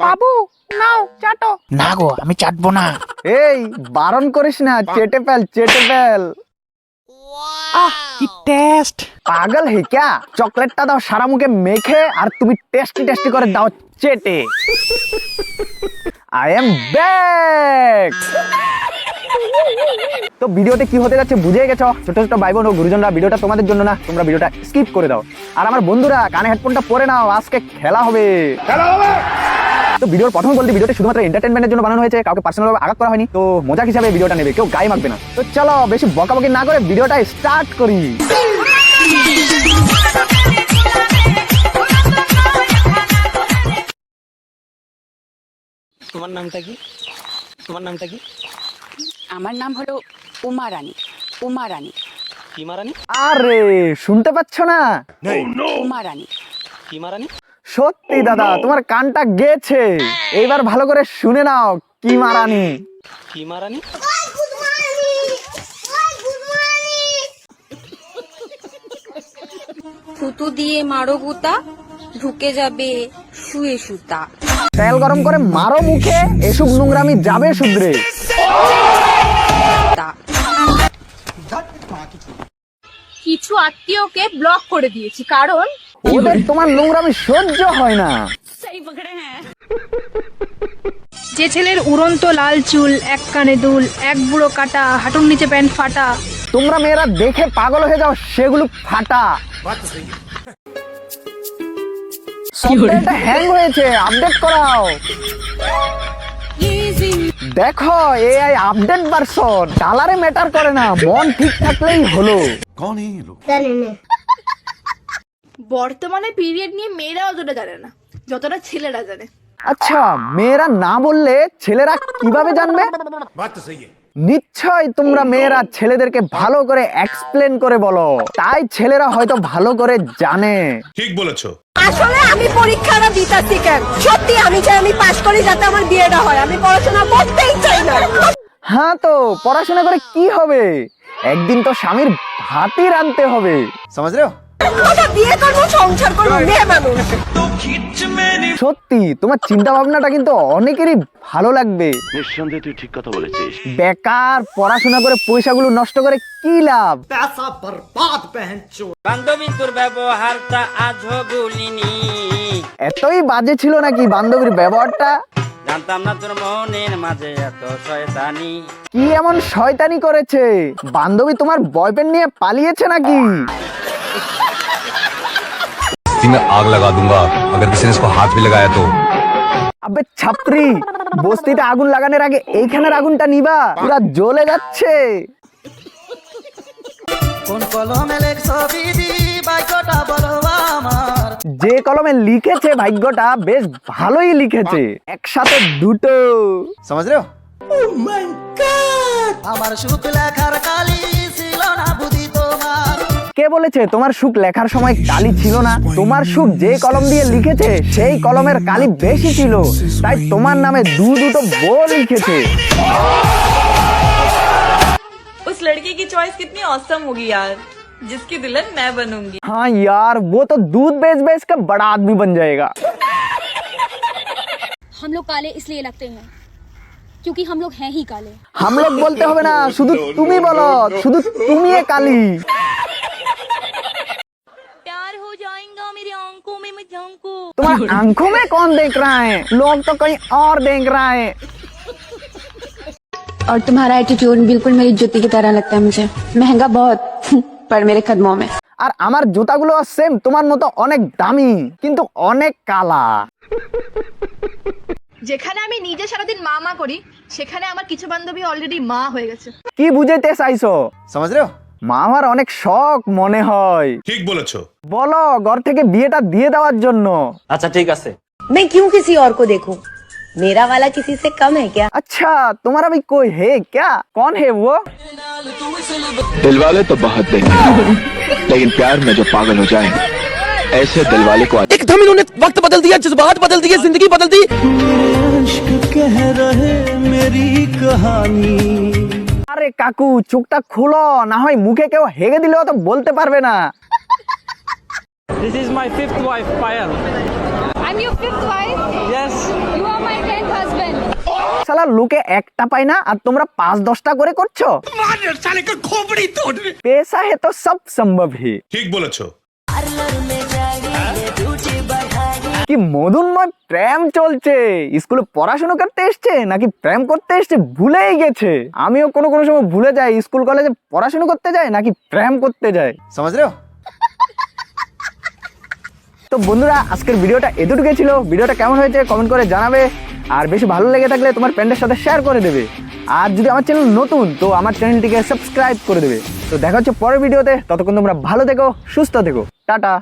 বাবু নাও চাটো। না গো আমি চাটবো না। এই বারণ করিস না, চেটে ফেল চেটে ফেল। আহ কি টেস্ট। পাগল হে ক্যা? চকলেটটা দাও সারা মুখে মেখে আর তুমি টেস্টি টেস্টি করে দাও চেটে। I am back. তো ভিডিওতে কি হতে যাচ্ছে বুঝে গেছো? ছোট ছোট ভাই বোন ও গুরুজনরা, ভিডিওটা তোমাদের জন্য না, তোমরা ভিডিওটা স্কিপ করে দাও। আর আমার বন্ধুরা কানে হেডফোনটা পরে নাও, আজকে খেলা হবে। তো ভিডিওর প্রথমে বলতে ভিডিওটা শুধুমাত্র এন্টারটেইনমেন্টের জন্য বানানো হয়েছে, কাউকে পার্সোনালভাবে আঘাত করা হয়নি। তো মজা হিসাবে ভিডিওটা নেবে, কেউ গায়ে মাখবে না। তো চলো বেশি বকাবকি না করে ভিডিওটা স্টার্ট করি। তোমার নামটা কি? তোমার নামটা কি? আমার নাম হলো উমা রানী। উমা রানী। কি মারানি? আরে শুনতে পাচ্ছ না? উমা রানী। কি মারানি? সত্যি দাদা তোমার কানটা গেছে। এইবার ভালো করে শুনে নাও কি মারানি। কি মারানি? থুতু দিয়ে মারো গুতা, ঢুকে যাবে শুয়ে সুতা। তেল গরম করে মারো মুখে, এসব নোংরামি যাবে শুধরে। কিছু আত্মীয়কে ব্লক করে দিয়েছি কারণ ওদের তোমার নোংরামি সহ্য হয় না। যে ছেলের উড়ন্ত লাল চুল, এক কানে দুল, এক বুড়ো কাটা, হাঁটুর নিচে প্যান্ট ফাটা। তোমরা মেয়েরা দেখে পাগল হয়ে যাও, সেগুলো ফাটা। সফটওয়্যারটা হ্যাং হয়েছে, আপডেট করাও। দেখো এআই আপডেট ভার্সন, কালারে ম্যাটার করে না, মন ঠিক থাকলেই হলো। বর্তমানে পিরিয়ড নিয়ে মেয়েরা অতটা জানে না যতটা ছেলেরা জানে। আচ্ছা মেয়েরা না বললে ছেলেরা কিভাবে জানবে? নিশ্চয় তোমরা মেয়েরা ছেলেদেরকে ভালো করে এক্সপ্লেন করে বলো, তাই ছেলেরা হয়তো ভালো করে জানে। ঠিক বলেছো। আসলে আমি পরীক্ষাটা দিতাছি কেন? সত্যি আমি চাই আমি পাশ করি যাতে আমার বিয়েটা হয়। আমি পড়াশোনা করতেই চাই না। হ্যাঁ তো পড়াশোনা করে কি হবে? একদিন তো স্বামীর ভাতই রাঁধতে হবে, সমাজ রে? ওটা বিয়ে করবো, সংসার করবো, মেয়ে মানুষ। সত্যি তোমার চিন্তা ভাবনাটা কিন্তু অনেকেরই ভালো লাগবে। নিঃসন্দেহে তুই ঠিক কথা বলেছিস। বেকার পড়াশোনা করে পয়সাগুলো নষ্ট করে কি লাভ? বান্ধবী তোর ব্যবহারটা আজও ভুলিনি। এতই বাজে ছিল নাকি বান্ধবীর ব্যবহারটা? জানতাম না তোর মনের মাঝে এত শয়তানি। কি এমন শয়তানি করেছে? বান্ধবী তোমার বয়ফ্রেন্ড নিয়ে পালিয়েছে নাকি? मैं आग लगा दूंगा अगर किसी ने इसको हाथ भी लगाया तो। আবে ছাত্রী, বস্তিতে আগুন লাগানোর আগে এইখানের আগুনটা নিবা, পুরা জ্বলে যাচ্ছে। কোন কলমে লেখছো দিদি বাক্যটা বলো আমার? যে কলমে লিখেছে ভাগ্যটা বেশ ভালোই লিখেছে, একসাথে দুটো, সমাজ রে? আমার সুখ লেখার কালি ছিল না বুঝি তোমার। কে বলেছে তোমার সুখ লেখার সময় কালি ছিল না? তোমার সুখ যে কলম দিয়ে লিখেছে সেই কলমের কালি বেশি ছিল, তাই তোমার নামে দুটো বই লিখেছে। उस लड़के की चॉइस कितनी औसम होगी यार, जिसकी दुल्हन मैं बनूंगी। हाँ यार वो तो दूध बेच बेच कर बड़ा आदमी बन जाएगा। हम लोग काले इसलिए लगते हैं क्योंकि हम लोग हैं ही काले। हम लोग बोलते হবে না, শুধু তুমি বলো, শুধু তুমি এ কালি। प्यार हो जाएगा मेरी आंखों में मैं झांकू। तुम्हारी आंखों में कौन देख रहा है? लोग तो कहीं और देख रहा है। और तुम्हारा एटीट्यूड बिल्कुल मेरी जूती की तरह लगता है मुझे। महंगा बहुत पर मेरे कदमों में। আর আমার জুতাগুলো সেম তোমার মতো অনেক দামি কিন্তু অনেক কালা। যেখানে আমি নিজে সারাদিন মা মা করি সেখানে আমার কিছু বান্ধবী অলরেডি মা হয়ে গেছে। কি বুঝাইতে চাইছো? সমাজ রে? মা আমার অনেক শখ মনে হয়। ঠিক বলেছো। বলো ঘর থেকে বিয়েটা দিয়ে দেওয়ার জন্য। আচ্ছা ঠিক আছে। मैं क्यों किसी और को देखूं? मेरा वाला किसी से कम है क्या? अच्छा तुम्हारा भी कोई है क्या? कौन है वो? दिल वाले तो बहुत देंगे लेकिन प्यार में जो पागल हो जाए ऐसे दिल वाले को एकदम इन्होंने वक्त बदल दिया, जज्बात बदल दिए, जिंदगी बदल दी। कह रहे मेरी कहानी। আরে কাকু চোখটা খুলো, না হয় মুখে কেউ হেগে দিলেও তো বলতে পারবে না। This is my fifth wife, Payal. I'm your fifth wife. Yes. You are শালা লোকে একটা পায় না আর তোমরা 5-10টা করে করছো। পেশা হে তো সব সম্ভব হে। ঠিক বলেছো। কি মধুময় প্রেম চলছে, স্কুলে পড়াশোনা করতে এসছে নাকি প্রেম করতে এসছে ভুলেই গেছে। আমিও কোনো কোনো সময় ভুলে যাই স্কুল কলেজে পড়াশোনা করতে যাই নাকি প্রেম করতে যাই, সমাজ রে। তো বন্ধুরা আজকের ভিডিওটা এতটুকুই ছিল। ভিডিওটা কেমন হয়েছে কমেন্ট করে জানাবে, আর বেশি ভালো লেগে থাকলে তোমার ফ্রেন্ডের সাথে শেয়ার করে দেবে। আর যদি আমার চ্যানেল নতুন তো আমার চ্যানেলটিকে সাবস্ক্রাইব করে দেবে। তো দেখা হচ্ছে পরের ভিডিওতে, ততক্ষণ তোমরা ভালো থেকো, সুস্থ থেকো, টাটা।